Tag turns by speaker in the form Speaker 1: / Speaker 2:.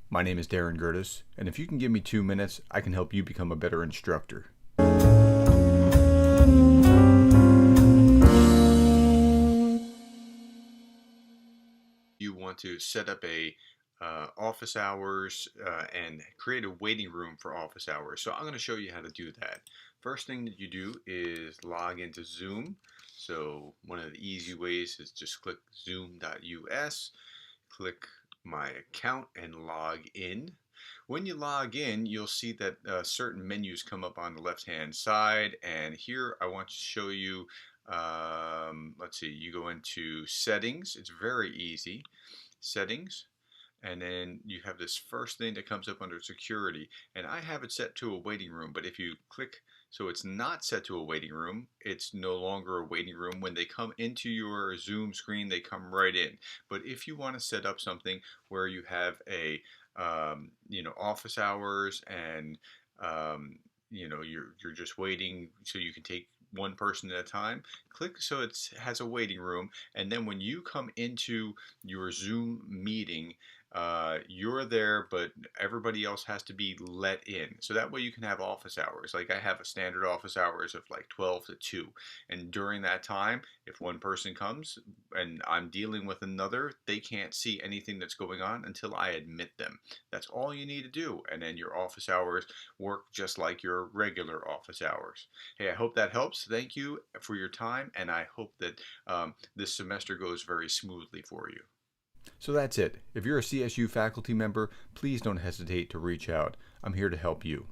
Speaker 1: My name is Darren Gertis, and if you can give me 2 minutes, I can help you become a better instructor. You want to set up a office hours and create a waiting room for office hours. So I'm going to show you how to do that. First thing that you do is log into Zoom. So one of the easy ways is just click zoom.us, click my account and log in. When you log in, you'll see that certain menus come up on the left hand side, and here I want to show you, let's see, you go into settings. It's very easy. Settings, and then you have this first thing that comes up under security, and I have it set to a waiting room, but if you click, so it's not set to a waiting room, it's no longer a waiting room. When they come into your Zoom screen, they come right in. But if you want to set up something where you have a office hours, and you're just waiting so you can take one person at a time, click so it has a waiting room, and then when you come into your Zoom meeting, you're there, but everybody else has to be let in. So that way you can have office hours. Like I have a standard office hours of like 12 to 2. And during that time, if one person comes and I'm dealing with another, they can't see anything that's going on until I admit them. That's all you need to do. And then your office hours work just like your regular office hours. Hey, I hope that helps. Thank you for your time, and I hope that this semester goes very smoothly for you. So that's it. If you're a CSU faculty member, please don't hesitate to reach out. I'm here to help you.